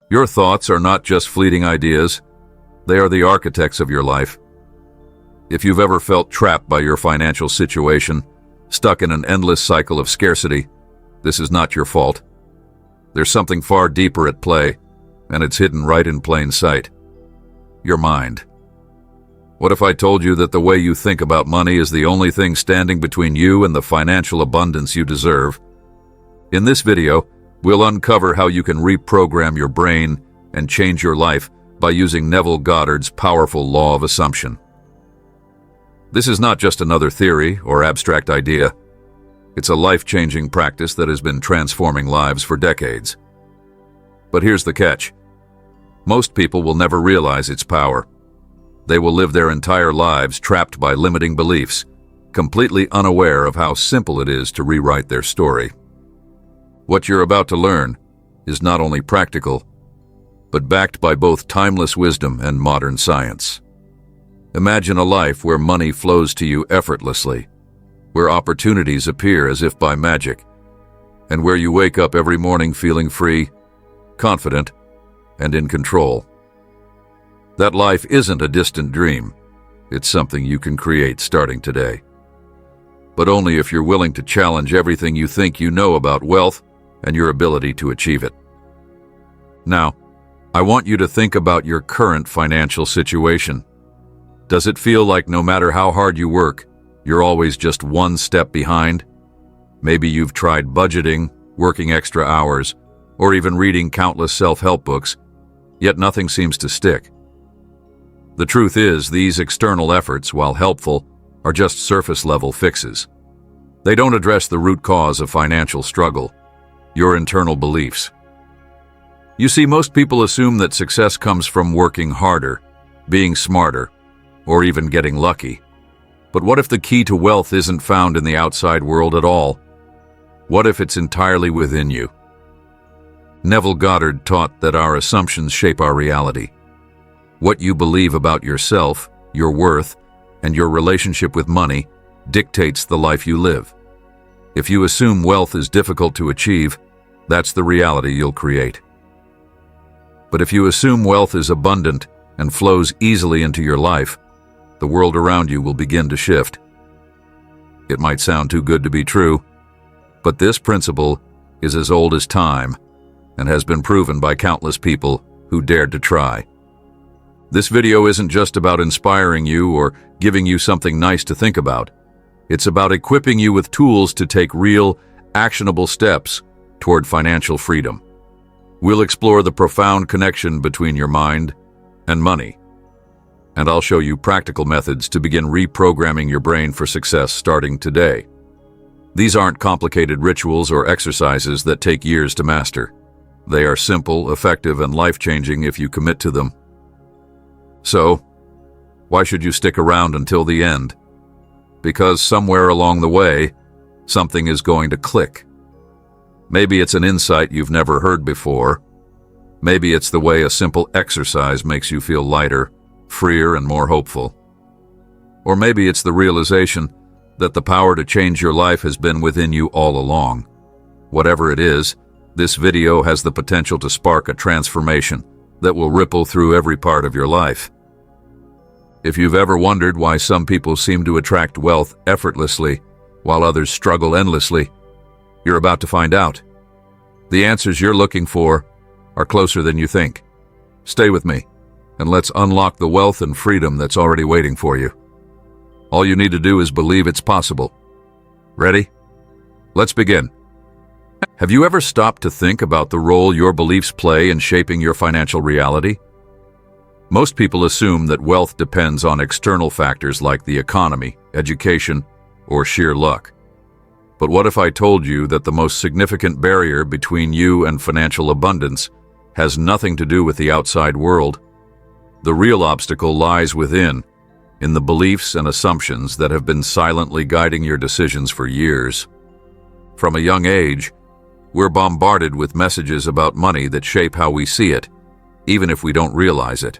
Your thoughts are not just fleeting ideas, they are the architects of your life. If you've ever felt trapped by your financial situation, stuck in an endless cycle of scarcity, this is not your fault. There's something far deeper at play, and it's hidden right in plain sight. Your mind. What if I told you that the way you think about money is the only thing standing between you and the financial abundance you deserve? In this video, we'll uncover how you can reprogram your brain and change your life by using Neville Goddard's powerful law of assumption. This is not just another theory or abstract idea. It's a life-changing practice that has been transforming lives for decades. But here's the catch. Most people will never realize its power. They will live their entire lives trapped by limiting beliefs, completely unaware of how simple it is to rewrite their story. What you're about to learn is not only practical, but backed by both timeless wisdom and modern science. Imagine a life where money flows to you effortlessly, where opportunities appear as if by magic, and where you wake up every morning feeling free, confident, and in control. That life isn't a distant dream. It's something you can create starting today. But only if you're willing to challenge everything you think you know about wealth and your ability to achieve it. Now, I want you to think about your current financial situation. Does it feel like no matter how hard you work, you're always just one step behind? Maybe you've tried budgeting, working extra hours, or even reading countless self-help books, yet nothing seems to stick. The truth is, these external efforts, while helpful, are just surface-level fixes. They don't address the root cause of financial struggle, your internal beliefs. You see, most people assume that success comes from working harder, being smarter, or even getting lucky. But what if the key to wealth isn't found in the outside world at all? What if it's entirely within you? Neville Goddard taught that our assumptions shape our reality. What you believe about yourself, your worth, and your relationship with money dictates the life you live. If you assume wealth is difficult to achieve, that's the reality you'll create. But if you assume wealth is abundant and flows easily into your life, the world around you will begin to shift. It might sound too good to be true, but this principle is as old as time and has been proven by countless people who dared to try. This video isn't just about inspiring you or giving you something nice to think about. It's about equipping you with tools to take real, actionable steps toward financial freedom. We'll explore the profound connection between your mind and money, and I'll show you practical methods to begin reprogramming your brain for success starting today. These aren't complicated rituals or exercises that take years to master. They are simple, effective, and life-changing if you commit to them. So, why should you stick around until the end? Because somewhere along the way, something is going to click. Maybe it's an insight you've never heard before. Maybe it's the way a simple exercise makes you feel lighter, freer, and more hopeful. Or maybe it's the realization that the power to change your life has been within you all along. Whatever it is, this video has the potential to spark a transformation that will ripple through every part of your life. If you've ever wondered why some people seem to attract wealth effortlessly while others struggle endlessly, you're about to find out. The answers you're looking for are closer than you think. Stay with me, and let's unlock the wealth and freedom that's already waiting for you. All you need to do is believe it's possible. Ready? Let's begin. Have you ever stopped to think about the role your beliefs play in shaping your financial reality? Most people assume that wealth depends on external factors like the economy, education, or sheer luck. But what if I told you that the most significant barrier between you and financial abundance has nothing to do with the outside world? The real obstacle lies within, in the beliefs and assumptions that have been silently guiding your decisions for years. From a young age, we're bombarded with messages about money that shape how we see it, even if we don't realize it.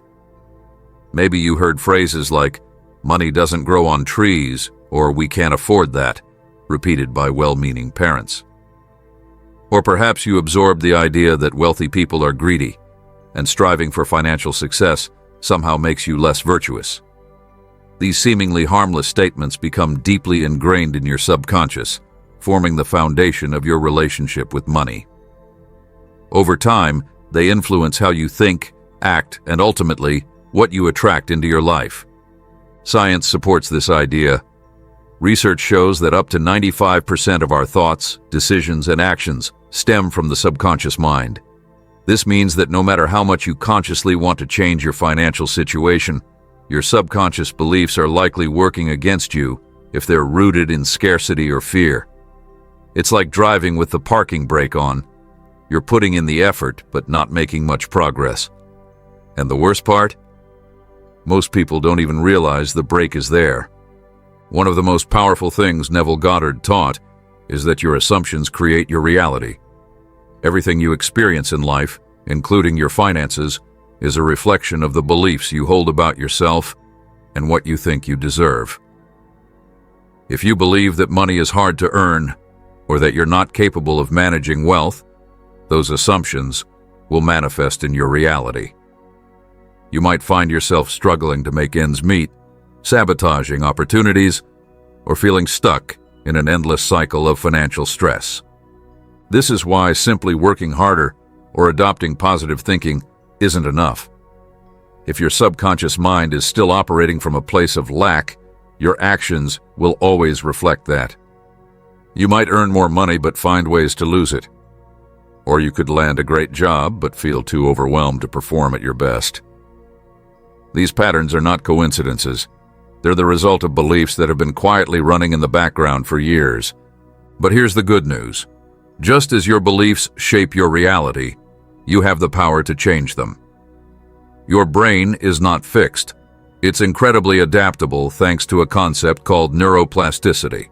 Maybe you heard phrases like, "Money doesn't grow on trees," or "We can't afford that," repeated by well-meaning parents. Or perhaps you absorbed the idea that wealthy people are greedy, and striving for financial success somehow makes you less virtuous. These seemingly harmless statements become deeply ingrained in your subconscious, forming the foundation of your relationship with money. Over time, they influence how you think, act, and ultimately, what you attract into your life. Science supports this idea. Research shows that up to 95% of our thoughts, decisions, and actions stem from the subconscious mind. This means that no matter how much you consciously want to change your financial situation, your subconscious beliefs are likely working against you if they're rooted in scarcity or fear. It's like driving with the parking brake on. You're putting in the effort, but not making much progress. And the worst part? Most people don't even realize the brake is there. One of the most powerful things Neville Goddard taught is that your assumptions create your reality. Everything you experience in life, including your finances, is a reflection of the beliefs you hold about yourself and what you think you deserve. If you believe that money is hard to earn, or that you're not capable of managing wealth, those assumptions will manifest in your reality. You might find yourself struggling to make ends meet, sabotaging opportunities, or feeling stuck in an endless cycle of financial stress. This is why simply working harder or adopting positive thinking isn't enough. If your subconscious mind is still operating from a place of lack, your actions will always reflect that. You might earn more money but find ways to lose it. Or you could land a great job but feel too overwhelmed to perform at your best. These patterns are not coincidences. They're the result of beliefs that have been quietly running in the background for years. But here's the good news. Just as your beliefs shape your reality, you have the power to change them. Your brain is not fixed. It's incredibly adaptable thanks to a concept called neuroplasticity.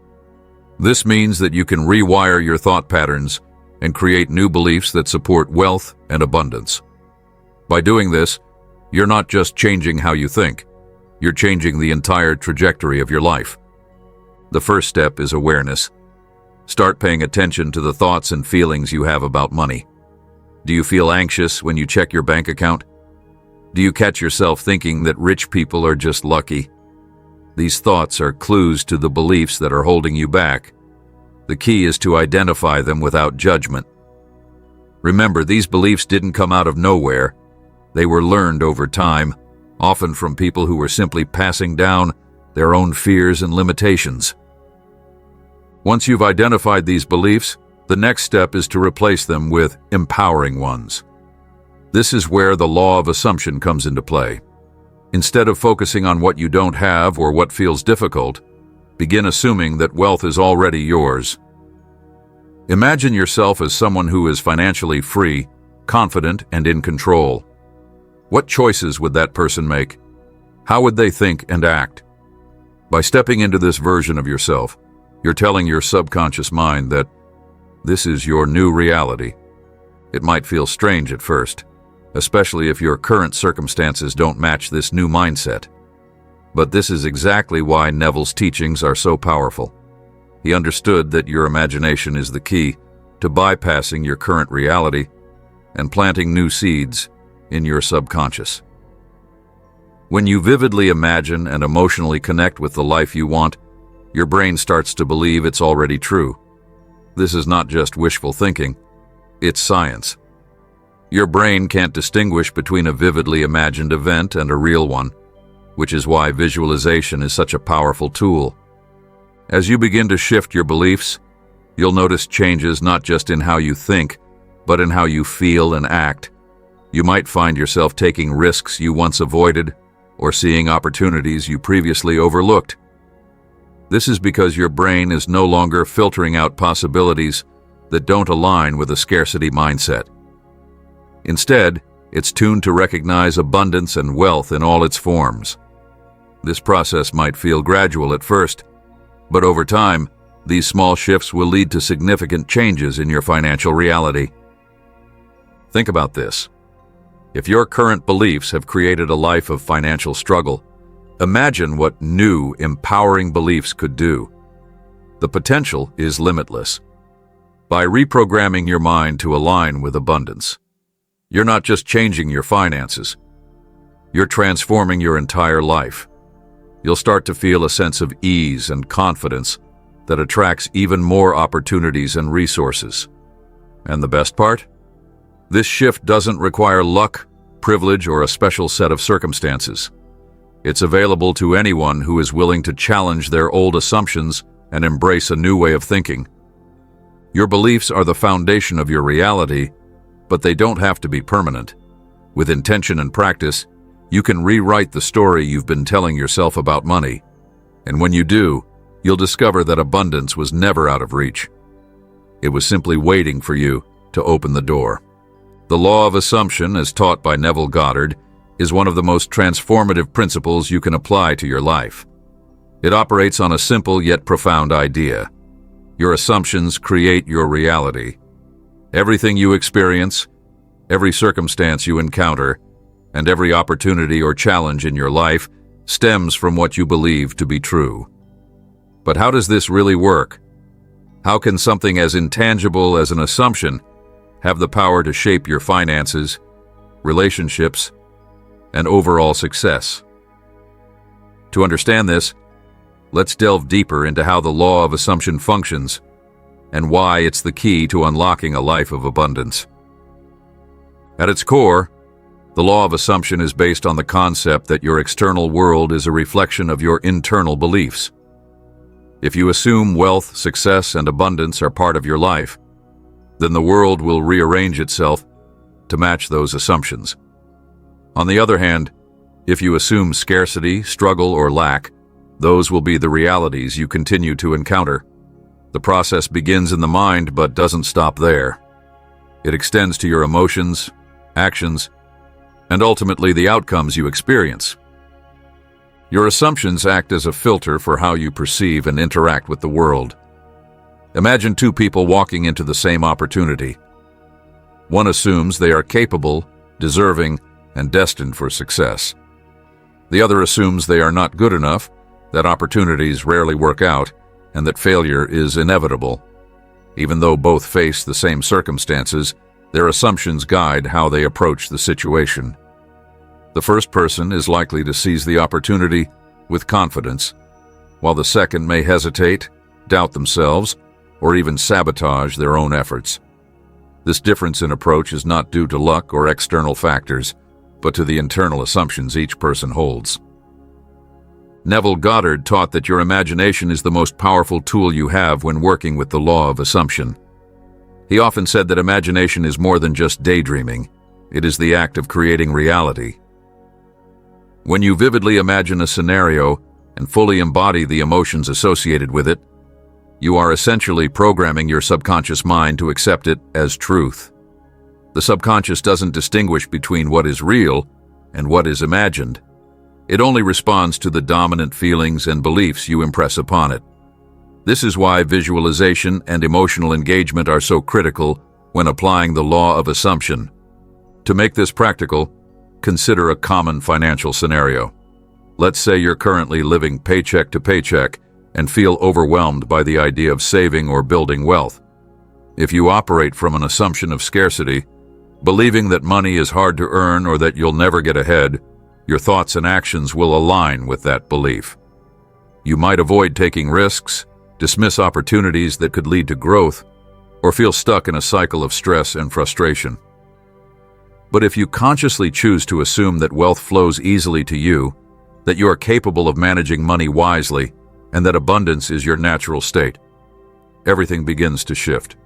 This means that you can rewire your thought patterns and create new beliefs that support wealth and abundance. By doing this, you're not just changing how you think, you're changing the entire trajectory of your life. The first step is awareness. Start paying attention to the thoughts and feelings you have about money. Do you feel anxious when you check your bank account? Do you catch yourself thinking that rich people are just lucky? These thoughts are clues to the beliefs that are holding you back. The key is to identify them without judgment. Remember, these beliefs didn't come out of nowhere. They were learned over time, often from people who were simply passing down their own fears and limitations. Once you've identified these beliefs, the next step is to replace them with empowering ones. This is where the law of assumption comes into play. Instead of focusing on what you don't have or what feels difficult, begin assuming that wealth is already yours. Imagine yourself as someone who is financially free, confident, and in control. What choices would that person make? How would they think and act? By stepping into this version of yourself, you're telling your subconscious mind that this is your new reality. It might feel strange at first, especially if your current circumstances don't match this new mindset. But this is exactly why Neville's teachings are so powerful. He understood that your imagination is the key to bypassing your current reality and planting new seeds in your subconscious. When you vividly imagine and emotionally connect with the life you want, your brain starts to believe it's already true. This is not just wishful thinking, it's science. Your brain can't distinguish between a vividly imagined event and a real one, which is why visualization is such a powerful tool. As you begin to shift your beliefs, you'll notice changes not just in how you think, but in how you feel and act. You might find yourself taking risks you once avoided or seeing opportunities you previously overlooked. This is because your brain is no longer filtering out possibilities that don't align with a scarcity mindset. Instead, it's tuned to recognize abundance and wealth in all its forms. This process might feel gradual at first, but over time, these small shifts will lead to significant changes in your financial reality. Think about this. If your current beliefs have created a life of financial struggle, imagine what new, empowering beliefs could do. The potential is limitless. By reprogramming your mind to align with abundance, You're not just changing your finances. You're transforming your entire life. You'll start to feel a sense of ease and confidence that attracts even more opportunities and resources. And the best part? This shift doesn't require luck, privilege, or a special set of circumstances. It's available to anyone who is willing to challenge their old assumptions and embrace a new way of thinking. Your beliefs are the foundation of your reality, but they don't have to be permanent. With intention and practice, you can rewrite the story you've been telling yourself about money. And when you do, you'll discover that abundance was never out of reach. It was simply waiting for you to open the door. The law of assumption, as taught by Neville Goddard, is one of the most transformative principles you can apply to your life. It operates on a simple yet profound idea. Your assumptions create your reality. Everything you experience, every circumstance you encounter, and every opportunity or challenge in your life stems from what you believe to be true. But how does this really work? How can something as intangible as an assumption have the power to shape your finances, relationships, and overall success? To understand this, let's delve deeper into how the law of assumption functions and why it's the key to unlocking a life of abundance. At its core, the law of assumption is based on the concept that your external world is a reflection of your internal beliefs. If you assume wealth, success, and abundance are part of your life, then the world will rearrange itself to match those assumptions. On the other hand, if you assume scarcity, struggle, or lack, those will be the realities you continue to encounter. The process begins in the mind but doesn't stop there. It extends to your emotions, actions, and ultimately the outcomes you experience. Your assumptions act as a filter for how you perceive and interact with the world. Imagine two people walking into the same opportunity. One assumes they are capable, deserving, and destined for success. The other assumes they are not good enough, that opportunities rarely work out, and that failure is inevitable. Even though both face the same circumstances, their assumptions guide how they approach the situation. The first person is likely to seize the opportunity with confidence, while the second may hesitate, doubt themselves, or even sabotage their own efforts. This difference in approach is not due to luck or external factors, but to the internal assumptions each person holds. Neville Goddard taught that your imagination is the most powerful tool you have when working with the law of assumption. He often said that imagination is more than just daydreaming. It is the act of creating reality. When you vividly imagine a scenario and fully embody the emotions associated with it, you are essentially programming your subconscious mind to accept it as truth. The subconscious doesn't distinguish between what is real and what is imagined. It only responds to the dominant feelings and beliefs you impress upon it. This is why visualization and emotional engagement are so critical when applying the law of assumption. To make this practical, consider a common financial scenario. Let's say you're currently living paycheck to paycheck and feel overwhelmed by the idea of saving or building wealth. If you operate from an assumption of scarcity, believing that money is hard to earn or that you'll never get ahead, your thoughts and actions will align with that belief. You might avoid taking risks, dismiss opportunities that could lead to growth, or feel stuck in a cycle of stress and frustration. But if you consciously choose to assume that wealth flows easily to you, that you are capable of managing money wisely, and that abundance is your natural state, everything begins to shift.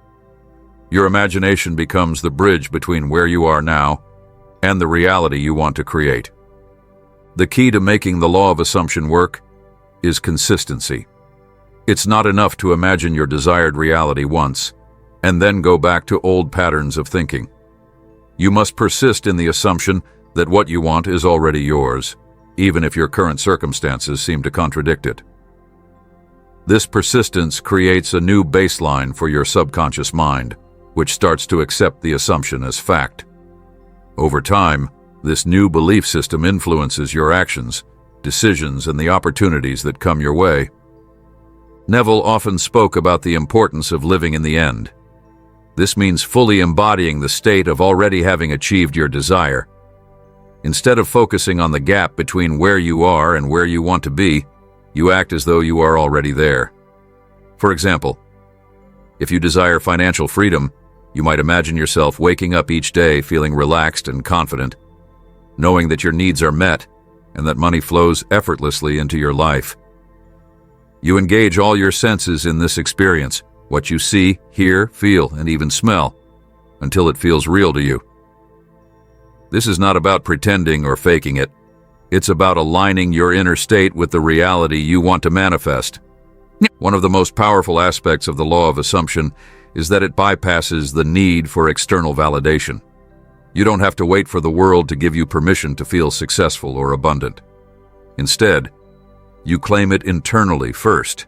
Your imagination becomes the bridge between where you are now and the reality you want to create. The key to making the law of assumption work is consistency. It's not enough to imagine your desired reality once and then go back to old patterns of thinking. You must persist in the assumption that what you want is already yours, even if your current circumstances seem to contradict it. This persistence creates a new baseline for your subconscious mind, which starts to accept the assumption as fact. Over time, this new belief system influences your actions, decisions, and the opportunities that come your way. Neville often spoke about the importance of living in the end. This means fully embodying the state of already having achieved your desire. Instead of focusing on the gap between where you are and where you want to be, you act as though you are already there. For example, if you desire financial freedom, you might imagine yourself waking up each day feeling relaxed and confident, knowing that your needs are met and that money flows effortlessly into your life. You engage all your senses in this experience, what you see, hear, feel, and even smell, until it feels real to you. This is not about pretending or faking it. It's about aligning your inner state with the reality you want to manifest. One of the most powerful aspects of the law of assumption is that it bypasses the need for external validation. You don't have to wait for the world to give you permission to feel successful or abundant. Instead, you claim it internally first,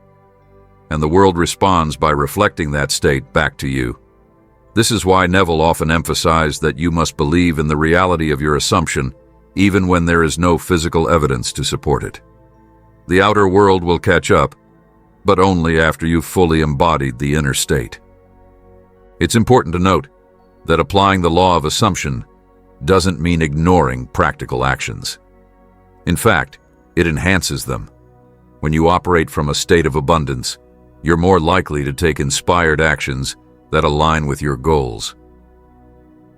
and the world responds by reflecting that state back to you. This is why Neville often emphasized that you must believe in the reality of your assumption, even when there is no physical evidence to support it. The outer world will catch up, but only after you've fully embodied the inner state. It's important to note that applying the law of assumption doesn't mean ignoring practical actions. In fact, it enhances them. When you operate from a state of abundance, you're more likely to take inspired actions that align with your goals.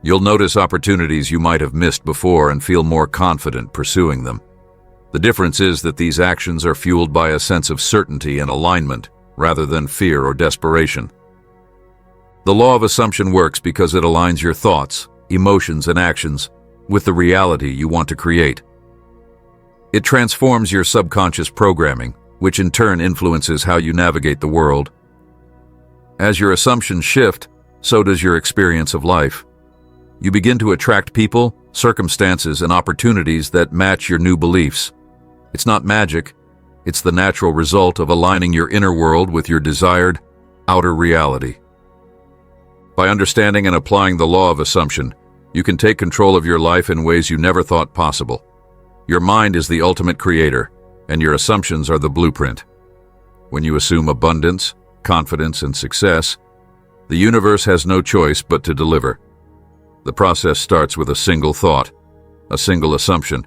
You'll notice opportunities you might have missed before and feel more confident pursuing them. The difference is that these actions are fueled by a sense of certainty and alignment, rather than fear or desperation. The law of assumption works because it aligns your thoughts, emotions, and actions with the reality you want to create. It transforms your subconscious programming, which in turn influences how you navigate the world. As your assumptions shift, so does your experience of life. You begin to attract people, circumstances, and opportunities that match your new beliefs. It's not magic, it's the natural result of aligning your inner world with your desired outer reality. By understanding and applying the law of assumption, you can take control of your life in ways you never thought possible. Your mind is the ultimate creator, and your assumptions are the blueprint. When you assume abundance, confidence, and success, the universe has no choice but to deliver. The process starts with a single thought, a single assumption,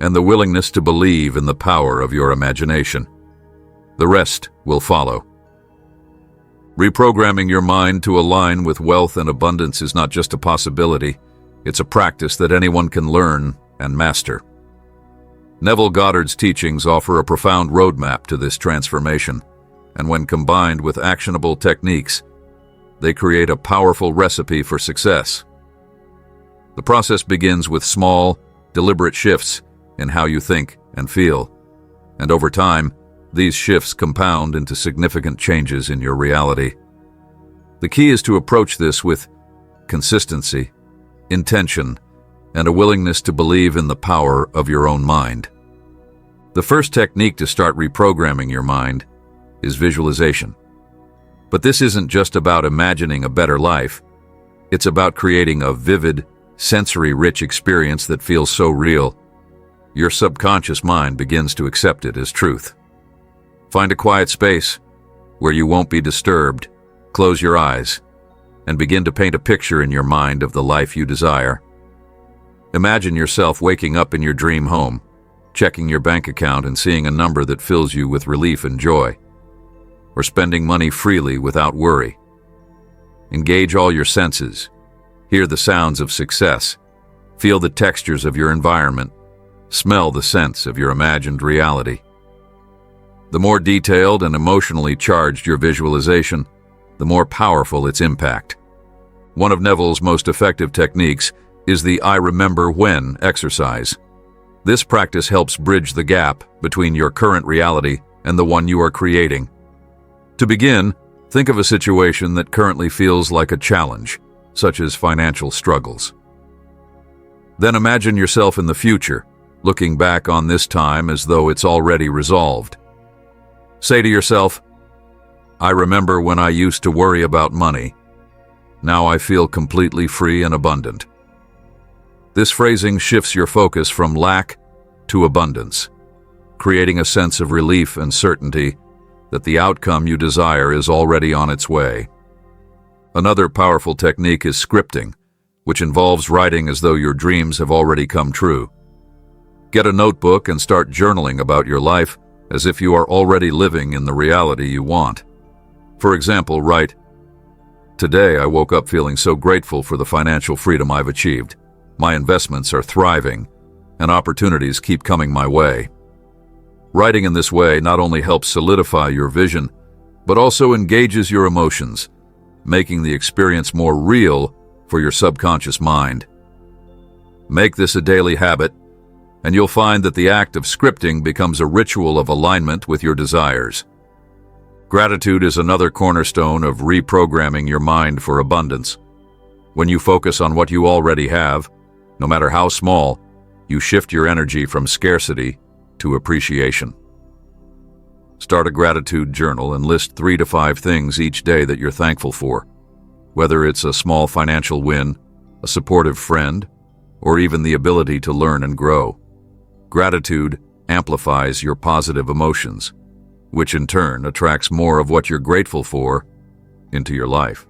and the willingness to believe in the power of your imagination. The rest will follow. Reprogramming your mind to align with wealth and abundance is not just a possibility, it's a practice that anyone can learn and master. Neville Goddard's teachings offer a profound roadmap to this transformation, and when combined with actionable techniques, they create a powerful recipe for success. The process begins with small, deliberate shifts in how you think and feel, and over time, these shifts compound into significant changes in your reality. The key is to approach this with consistency, intention, and a willingness to believe in the power of your own mind. The first technique to start reprogramming your mind is visualization. But this isn't just about imagining a better life. It's about creating a vivid, sensory-rich experience that feels so real, your subconscious mind begins to accept it as truth. Find a quiet space where you won't be disturbed, close your eyes, and begin to paint a picture in your mind of the life you desire. Imagine yourself waking up in your dream home, checking your bank account and seeing a number that fills you with relief and joy, or spending money freely without worry. Engage all your senses. Hear the sounds of success. Feel the textures of your environment. Smell the scents of your imagined reality. The more detailed and emotionally charged your visualization, the more powerful its impact. One of Neville's most effective techniques is the I remember when exercise. This practice helps bridge the gap between your current reality and the one you are creating. To begin, think of a situation that currently feels like a challenge, such as financial struggles. Then imagine yourself in the future, looking back on this time as though it's already resolved. Say to yourself, I remember when I used to worry about money. Now I feel completely free and abundant. This phrasing shifts your focus from lack to abundance, creating a sense of relief and certainty that the outcome you desire is already on its way. Another powerful technique is scripting, which involves writing as though your dreams have already come true. Get a notebook and start journaling about your life as if you are already living in the reality you want. For example, write, "Today I woke up feeling so grateful for the financial freedom I've achieved. My investments are thriving, and opportunities keep coming my way." Writing in this way not only helps solidify your vision, but also engages your emotions, making the experience more real for your subconscious mind. Make this a daily habit, and you'll find that the act of scripting becomes a ritual of alignment with your desires. Gratitude is another cornerstone of reprogramming your mind for abundance. When you focus on what you already have, no matter how small, you shift your energy from scarcity to appreciation. Start a gratitude journal and list 3 to 5 things each day that you're thankful for. Whether it's a small financial win, a supportive friend, or even the ability to learn and grow. Gratitude amplifies your positive emotions, which in turn attracts more of what you're grateful for into your life.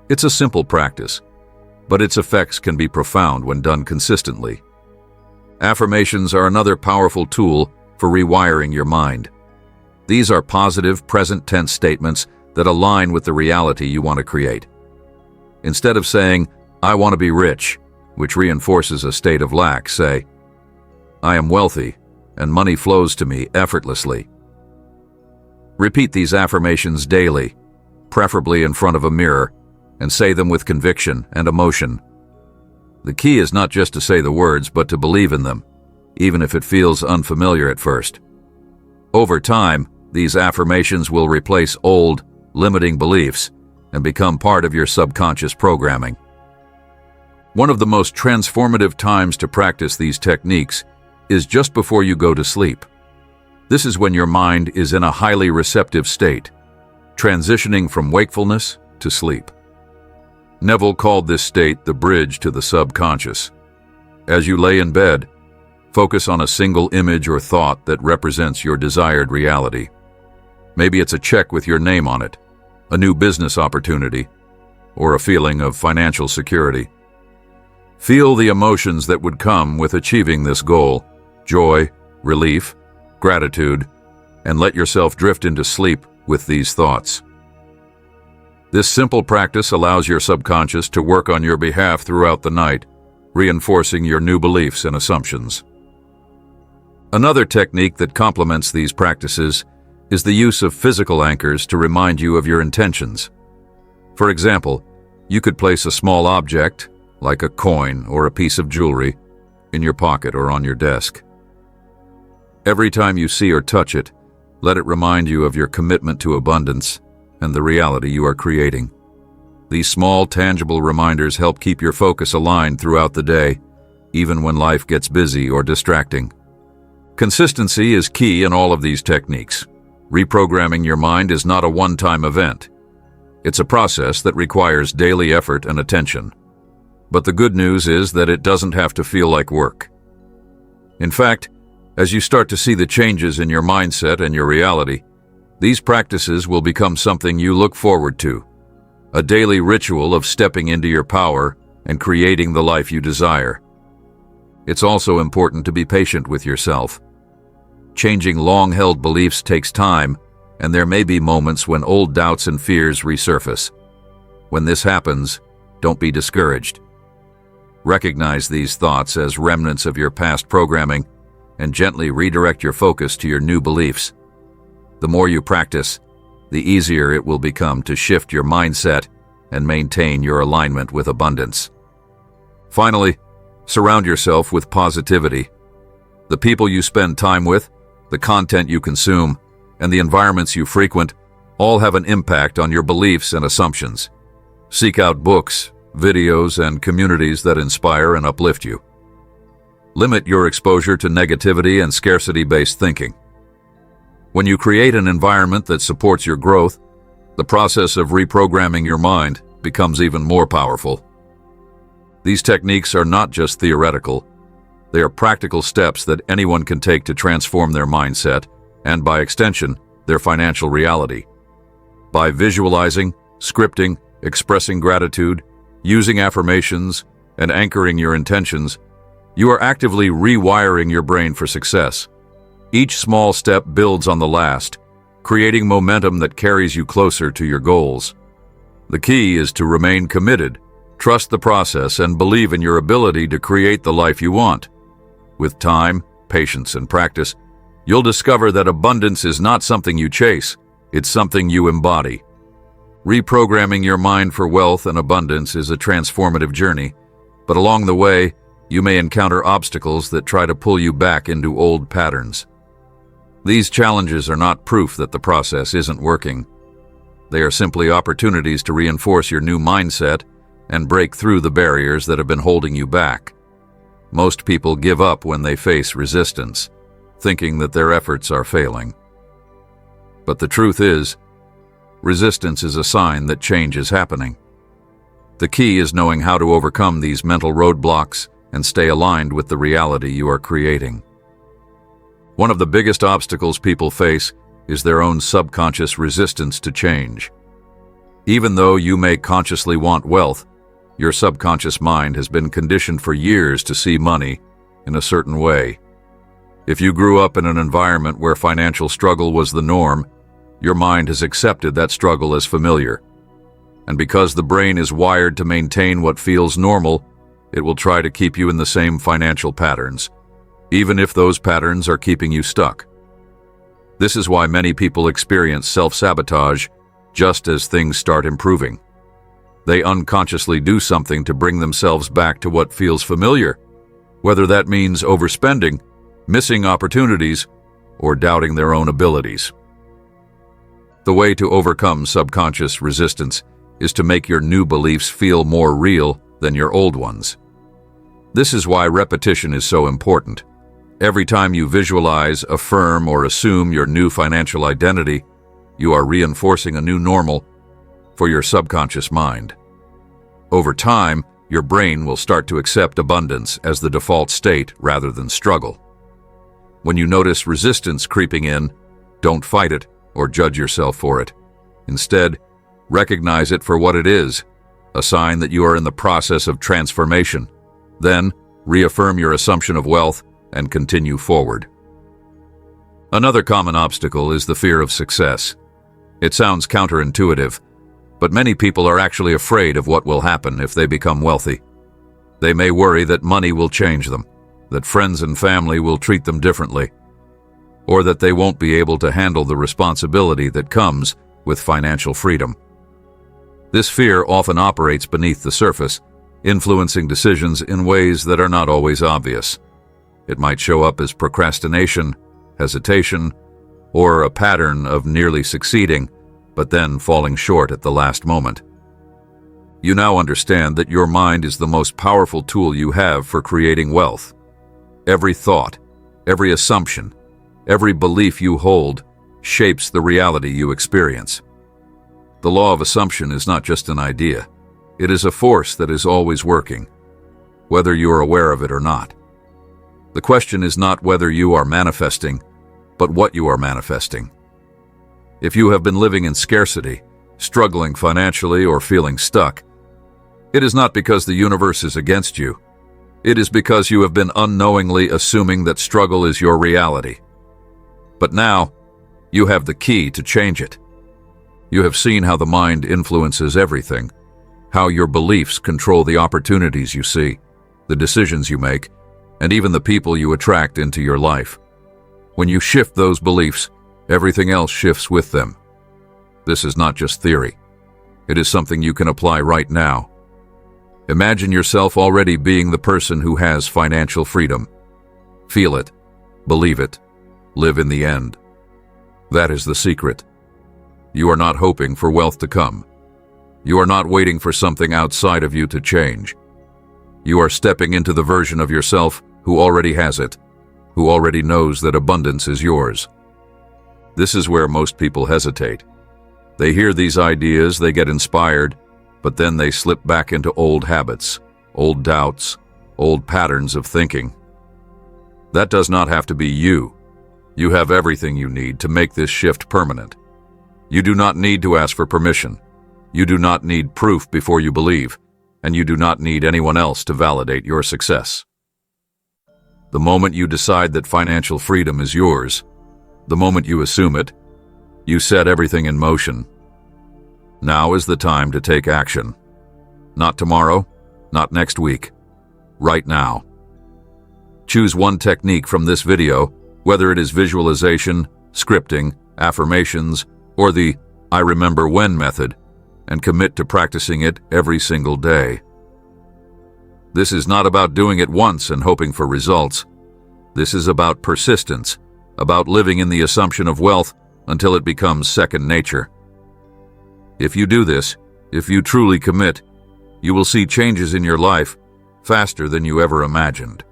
It's a simple practice, but its effects can be profound when done consistently. Affirmations are another powerful tool for rewiring your mind. These are positive, present-tense statements that align with the reality you want to create. Instead of saying, "I want to be rich," which reinforces a state of lack, say, "I am wealthy, and money flows to me effortlessly." Repeat these affirmations daily, preferably in front of a mirror, and say them with conviction and emotion. The key is not just to say the words, but to believe in them, even if it feels unfamiliar at first. Over time, these affirmations will replace old, limiting beliefs and become part of your subconscious programming. One of the most transformative times to practice these techniques is just before you go to sleep. This is when your mind is in a highly receptive state, transitioning from wakefulness to sleep. Neville called this state the bridge to the subconscious. As you lay in bed, focus on a single image or thought that represents your desired reality. Maybe it's a check with your name on it, a new business opportunity, or a feeling of financial security. Feel the emotions that would come with achieving this goal: joy, relief, gratitude, and let yourself drift into sleep with these thoughts. This simple practice allows your subconscious to work on your behalf throughout the night, reinforcing your new beliefs and assumptions. Another technique that complements these practices is the use of physical anchors to remind you of your intentions. For example, you could place a small object, like a coin or a piece of jewelry, in your pocket or on your desk. Every time you see or touch it, let it remind you of your commitment to abundance and the reality you are creating. These small, tangible reminders help keep your focus aligned throughout the day, even when life gets busy or distracting. Consistency is key in all of these techniques. Reprogramming your mind is not a one-time event. It's a process that requires daily effort and attention. But the good news is that it doesn't have to feel like work. In fact, as you start to see the changes in your mindset and your reality, these practices will become something you look forward to, a daily ritual of stepping into your power and creating the life you desire. It's also important to be patient with yourself. Changing long-held beliefs takes time, and there may be moments when old doubts and fears resurface. When this happens, don't be discouraged. Recognize these thoughts as remnants of your past programming and gently redirect your focus to your new beliefs. The more you practice, the easier it will become to shift your mindset and maintain your alignment with abundance. Finally, surround yourself with positivity. The people you spend time with, the content you consume, and the environments you frequent all have an impact on your beliefs and assumptions. Seek out books, videos, and communities that inspire and uplift you. Limit your exposure to negativity and scarcity-based thinking. When you create an environment that supports your growth, the process of reprogramming your mind becomes even more powerful. These techniques are not just theoretical. They are practical steps that anyone can take to transform their mindset and, by extension, their financial reality. By visualizing, scripting, expressing gratitude, using affirmations, and anchoring your intentions, you are actively rewiring your brain for success. Each small step builds on the last, creating momentum that carries you closer to your goals. The key is to remain committed, trust the process, and believe in your ability to create the life you want. With time, patience, and practice, you'll discover that abundance is not something you chase, it's something you embody. Reprogramming your mind for wealth and abundance is a transformative journey, but along the way, you may encounter obstacles that try to pull you back into old patterns. These challenges are not proof that the process isn't working. They are simply opportunities to reinforce your new mindset and break through the barriers that have been holding you back. Most people give up when they face resistance, thinking that their efforts are failing. But the truth is, resistance is a sign that change is happening. The key is knowing how to overcome these mental roadblocks and stay aligned with the reality you are creating. One of the biggest obstacles people face is their own subconscious resistance to change. Even though you may consciously want wealth, your subconscious mind has been conditioned for years to see money in a certain way. If you grew up in an environment where financial struggle was the norm, your mind has accepted that struggle as familiar. And because the brain is wired to maintain what feels normal, it will try to keep you in the same financial patterns, even if those patterns are keeping you stuck. This is why many people experience self-sabotage just as things start improving. They unconsciously do something to bring themselves back to what feels familiar, whether that means overspending, missing opportunities, or doubting their own abilities. The way to overcome subconscious resistance is to make your new beliefs feel more real than your old ones. This is why repetition is so important. Every time you visualize, affirm, or assume your new financial identity, you are reinforcing a new normal for your subconscious mind. Over time, your brain will start to accept abundance as the default state rather than struggle. When you notice resistance creeping in, don't fight it or judge yourself for it. Instead, recognize it for what it is, a sign that you are in the process of transformation. Then, reaffirm your assumption of wealth and continue forward. Another common obstacle is the fear of success. It sounds counterintuitive, but many people are actually afraid of what will happen if they become wealthy. They may worry that money will change them, that friends and family will treat them differently, or that they won't be able to handle the responsibility that comes with financial freedom. This fear often operates beneath the surface, influencing decisions in ways that are not always obvious. It might show up as procrastination, hesitation, or a pattern of nearly succeeding, but then falling short at the last moment. You now understand that your mind is the most powerful tool you have for creating wealth. Every thought, every assumption, every belief you hold shapes the reality you experience. The law of assumption is not just an idea. It is a force that is always working, whether you are aware of it or not. The question is not whether you are manifesting, but what you are manifesting. If you have been living in scarcity, struggling financially, or feeling stuck, it is not because the universe is against you. It is because you have been unknowingly assuming that struggle is your reality. But now, you have the key to change it. You have seen how the mind influences everything, how your beliefs control the opportunities you see, the decisions you make, and even the people you attract into your life. When you shift those beliefs, everything else shifts with them. This is not just theory. It is something you can apply right now. Imagine yourself already being the person who has financial freedom. Feel it, believe it, live in the end. That is the secret. You are not hoping for wealth to come. You are not waiting for something outside of you to change. You are stepping into the version of yourself who already has it, who already knows that abundance is yours. This is where most people hesitate. They hear these ideas, they get inspired, but then they slip back into old habits, old doubts, old patterns of thinking. That does not have to be you. You have everything you need to make this shift permanent. You do not need to ask for permission. You do not need proof before you believe, and you do not need anyone else to validate your success. The moment you decide that financial freedom is yours, the moment you assume it, you set everything in motion. Now is the time to take action. Not tomorrow, not next week. Right now. Choose one technique from this video, whether it is visualization, scripting, affirmations, or the I remember when method, and commit to practicing it every single day. This is not about doing it once and hoping for results. This is about persistence, about living in the assumption of wealth until it becomes second nature. If you do this, if you truly commit, you will see changes in your life faster than you ever imagined.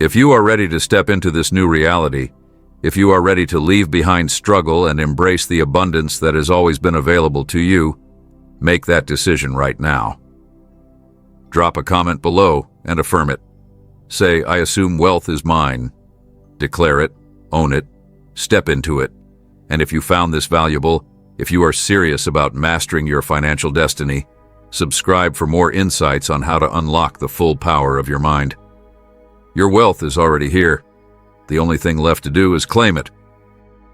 If you are ready to step into this new reality, if you are ready to leave behind struggle and embrace the abundance that has always been available to you, make that decision right now. Drop a comment below and affirm it. Say, I assume wealth is mine. Declare it, own it, step into it. And if you found this valuable, if you are serious about mastering your financial destiny, subscribe for more insights on how to unlock the full power of your mind. Your wealth is already here. The only thing left to do is claim it.